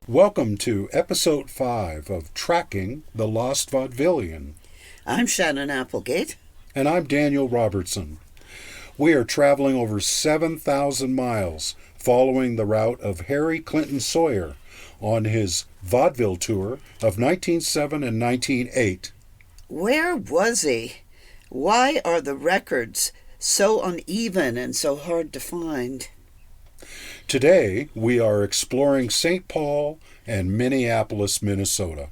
Welcome to Episode 5 of Tracking the Lost Vaudevillian. I'm Shannon Applegate. And I'm Daniel Robertson. We are traveling over 7,000 miles following the route of Harry Clinton Sawyer on his vaudeville tour of 1907 and 1908. Where was he? Why are the records so uneven and so hard to find? Today, we are exploring St. Paul and Minneapolis, Minnesota,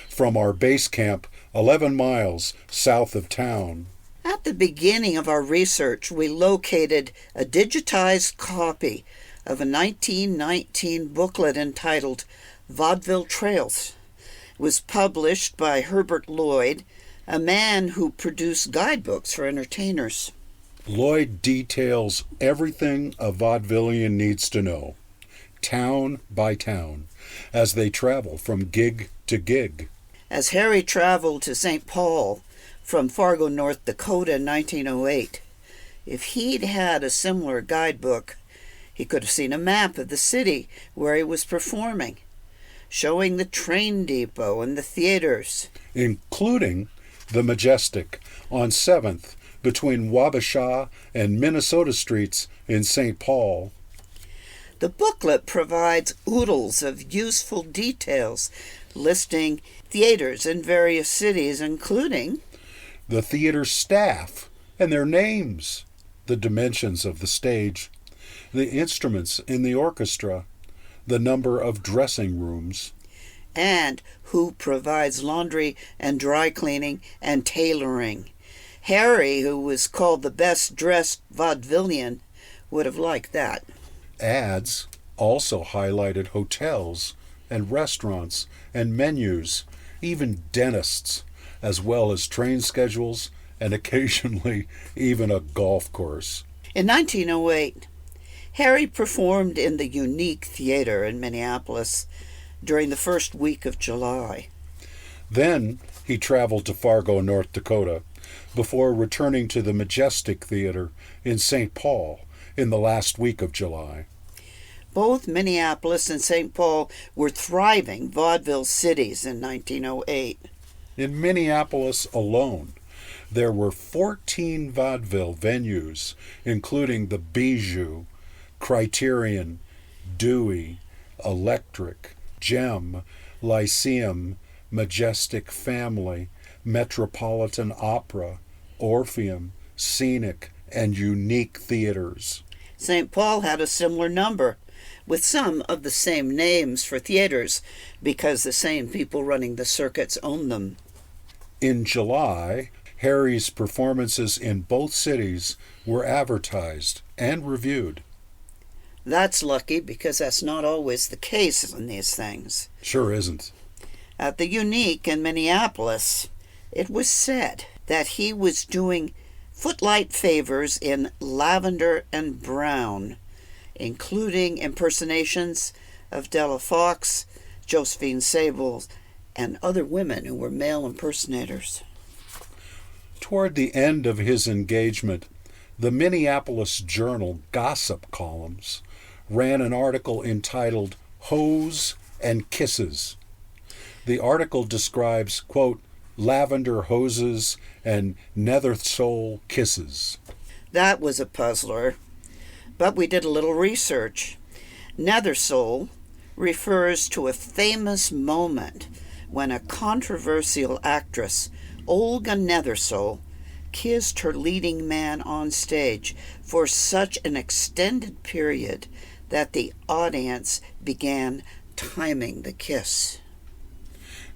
from our base camp 11 miles south of town. At the beginning of our research, we located a digitized copy of a 1919 booklet entitled Vaudeville Trails. It was published by Herbert Lloyd, a man who produced guidebooks for entertainers. Lloyd details everything a vaudevillian needs to know, town by town, as they travel from gig to gig. As Harry traveled to St. Paul from Fargo, North Dakota in 1908, if he'd had a similar guidebook, he could have seen a map of the city where he was performing, showing the train depot and the theaters, including the Majestic on 7th between Wabasha and Minnesota Streets in St. Paul. The booklet provides oodles of useful details listing theaters in various cities, including the theater staff and their names, the dimensions of the stage, the instruments in the orchestra, the number of dressing rooms, and who provides laundry and dry cleaning and tailoring. Harry, who was called the best-dressed vaudevillian, would have liked that. Ads also highlighted hotels and restaurants and menus, even dentists, as well as train schedules and occasionally even a golf course. In 1908, Harry performed in the Unique Theater in Minneapolis during the first week of July. Then he traveled to Fargo, North Dakota, before returning to the Majestic Theater in St. Paul in the last week of July. Both Minneapolis and St. Paul were thriving vaudeville cities in 1908. In Minneapolis alone, there were 14 vaudeville venues, including the Bijou, Criterion, Dewey, Electric, Gem, Lyceum, Majestic Family, Metropolitan Opera, Orpheum, Scenic, and Unique Theaters. St. Paul had a similar number, with some of the same names for theaters, because the same people running the circuits owned them. In July, Harry's performances in both cities were advertised and reviewed. That's lucky, because that's not always the case in these things. Sure isn't. At the Unique in Minneapolis, it was said that he was doing footlight favors in lavender and brown, including impersonations of Della Fox, Josephine Sable, and other women who were male impersonators. Toward the end of his engagement, the Minneapolis Journal gossip columns ran an article entitled Hose and Kisses. The article describes, quote, lavender hoses and nether sole kisses. That was a puzzler, but we did a little research. Nether sole refers to a famous moment when a controversial actress, Olga Nethersole, kissed her leading man on stage for such an extended period that the audience began timing the kiss.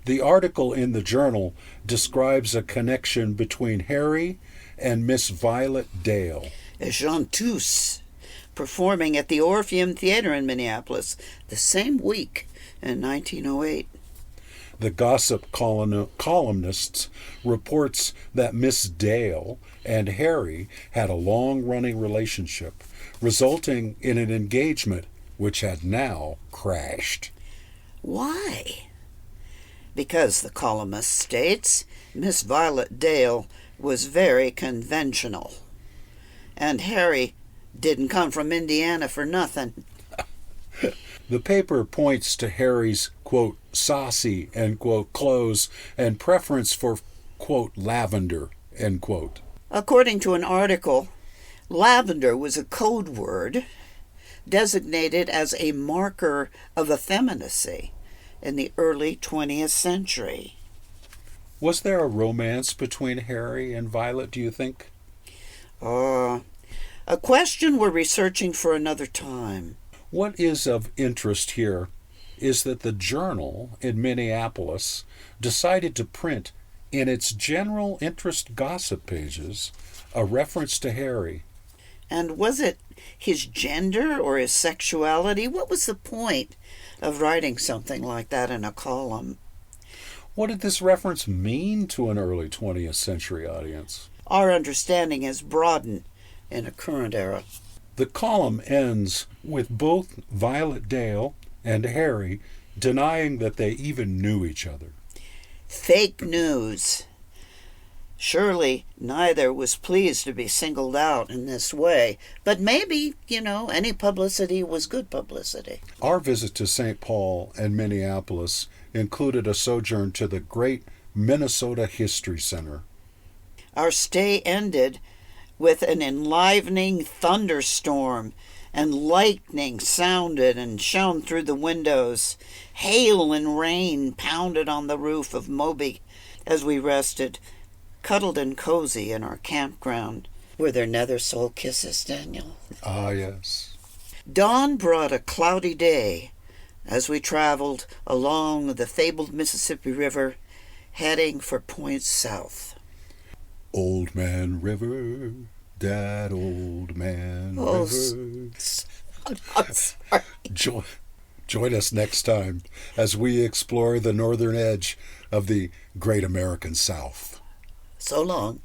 The article in the journal describes a connection between Harry and Miss Violet Dale, a chanteuse, performing at the Orpheum Theater in Minneapolis the same week in 1908. The gossip columnists reports that Miss Dale and Harry had a long-running relationship, resulting in an engagement which had now crashed. Why? Because, the columnist states, Miss Violet Dale was very conventional, and Harry didn't come from Indiana for nothing. The paper points to Harry's, quote, saucy, end quote, clothes and preference for, quote, lavender, end quote. According to an article, lavender was a code word designated as a marker of effeminacy in the early 20th century. Was there a romance between Harry and Violet, do you think? A question we're researching for another time. What is of interest here is that the Journal in Minneapolis decided to print in its general interest gossip pages a reference to Harry. And was it his gender or his sexuality? What was the point of writing something like that in a column? What did this reference mean to an early 20th century audience? Our understanding has broadened in a current era. The column ends with both Violet Dale and Harry denying that they even knew each other. Fake news. Surely neither was pleased to be singled out in this way, but maybe, any publicity was good publicity. Our visit to St. Paul and Minneapolis included a sojourn to the great Minnesota History Center. Our stay ended with an enlivening thunderstorm, and lightning sounded and shone through the windows. Hail and rain pounded on the roof of Moby as we rested, cuddled and cozy in our campground. Were there nether soul kisses, Daniel? Ah, yes. Dawn brought a cloudy day as we traveled along the fabled Mississippi River, heading for points south. Old Man River, that old man river. I'm sorry. Join us next time as we explore the northern edge of the great American South. So long.